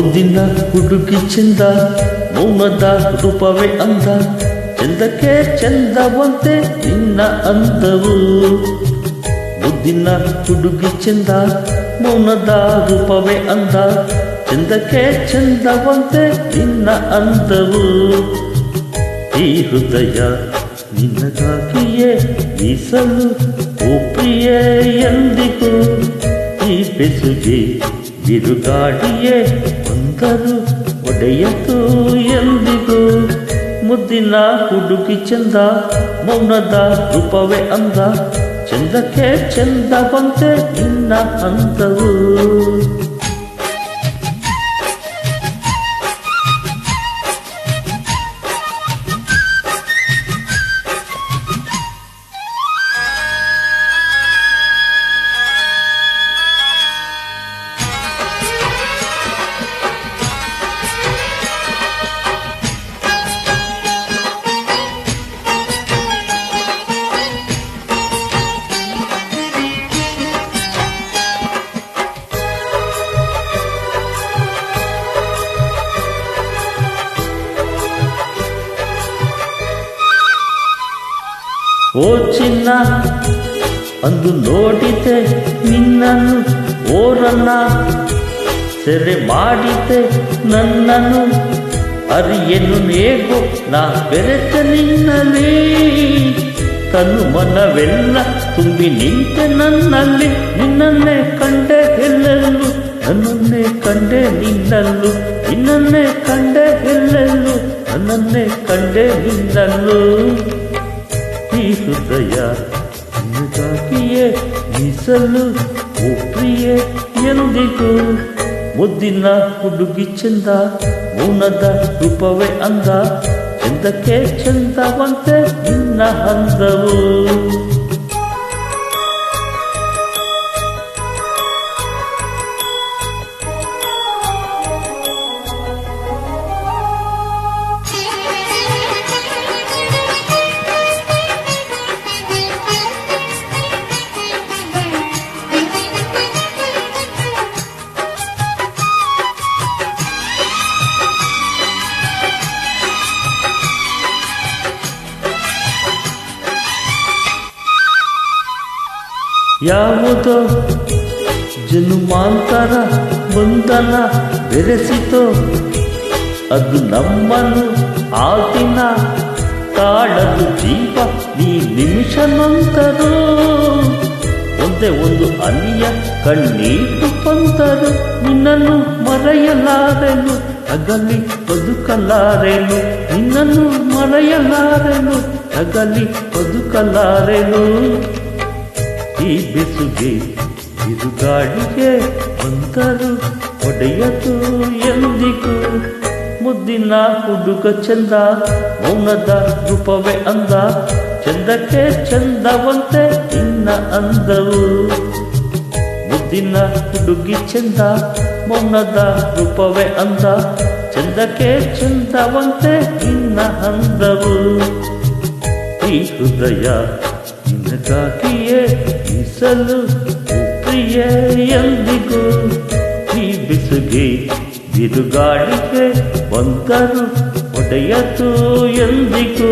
ಮುದ್ದಿನ ಹುಡುಗಿ ಚಂದ, ಮೌನದ ರೂಪವೇ ಅಂದ, ಚಂದಕ್ಕೆ ಚಂದವಂತೆ ನಿನ್ನ ಅಂದವು. ಮುದ್ದಿನ ಹುಡುಗಿ ಚಂದ, ಮೌನದ ರೂಪವೇ ಅಂದ, ಚಂದಕ್ಕೆ ಚಂದವಂತೆ ನಿನ್ನ ಅಂದವು. ಈ ಹೃದಯ ನಿನ್ನಗಾಗಿಯೇ ಮೀಸಲು, ಓ ಪ್ರಿಯೆ ಎಂದಿಗೂ. ಈ ಬೆಸುಗೆ ಬಿರುಗಾಡಿಯೇ ಬಂದರು ಒಡೆಯತು ಎಂದಿಗೂ. ಮುದ್ದಿನ ಹುಡುಗಿ ಚಂದ, ಮೌನದ ರೂಪವೇ ಅಂದ, ಚಂದಕ್ಕೆ ಚಂದವಂತೆ ನಿನ್ನ ಅಂದವು. ಓ ಚಿನ್ನ, ಅಂದು ನೋಡಿದೆ ನಿನ್ನನ್ನು, ಓರನ್ನ ಸೆರೆ ಮಾಡಿದೆ ನನ್ನನ್ನು. ಅರಿಯನು ಹೇಗೋ ನಾ ಬೆರೆತ ನಿನ್ನಲ್ಲಿ, ತನು ಮನವೆಲ್ಲ ತುಂಬಿ ನಿಂತೆ ನನ್ನಲ್ಲಿ. ನಿನ್ನನ್ನೇ ಕಂಡೆ ಎಲ್ಲೆಲ್ಲೂ, ನನ್ನನ್ನೇ ಕಂಡೆ ನಿನ್ನಲ್ಲೂ, ನಿನ್ನನ್ನೇ ಕಂಡೆ ಎಲ್ಲೆಲ್ಲೂ, ನನ್ನನ್ನೇ ಕಂಡೆ ನಿನ್ನಲ್ಲೂ. ಈ ಹೃದಯ ನಿನಗಾಗಿಯೇ ಮೀಸಲು, ಓ ಪ್ರಿಯೆ ಎಂದಿಗೂ. ಮುದ್ದಿನ ಹುಡುಗಿ ಚಂದ, ಮೌನದ ರೂಪವೇ ಅಂದ, ಚಂದಕ್ಕೆ ಚಂದವಂತೆ ನಿನ್ನ ಅಂದವು. ಯಾವುದೋ ಜನುಮಾಂತರ ಬಂಧನ ಬೆರೆಸಿತೋ, ಅದು ನಮ್ಮನ್ನು ಆ ದಿನ ಕಾಡಲು ಜೀವ ನೀ ನಿಮಿಷ ನಂತರೂ. ಒಂದೇ ಒಂದು ಅನಿಯ ಕಣ್ಣೀರು ಬಂದರು, ನಿನ್ನನ್ನು ಮರೆಯಲಾರೆನು, ಅಗಲಿ ಬದುಕಲಾರೆನು. ನಿನ್ನನ್ನು ಮರೆಯಲಾರೆನು, ಅಗಲಿ ಬದುಕಲಾರೆನು. ಈ ಬೆಸುಗೆ ಬಿರುಗಾಡಿಗೆ ಬಂದರು ಒಡೆಯತು ಎಂದಿಗೂ. ಮುದ್ದಿನ ಹುಡುಗ ಚಂದ, ಮೌನದ ರೂಪವೇ ಅಂದ, ಚಂದಕ್ಕೆ ಚಂದವಂತೆ ನಿನ್ನ ಅಂದವು. ಮುದ್ದಿನ ಹುಡುಗಿ ಚಂದ, ಮೌನದ ರೂಪವೇ ಅಂದ, ಚಂದಕ್ಕೆ ಚಂದವಂತೆ ನಿನ್ನ ಅಂದವು. ಈ ಹೃದಯ ನಿನಗಾಗಿಯೇ ಮೀಸಲು, ಓ ಪ್ರಿಯೆ ಎಂದಿಗೂ. ಈ ಬೆಸುಗೆ ಬಿರುಗಾಡಿಗೆ ಬಂದರು ಒಡೆಯತು ಎಂದಿಗೂ.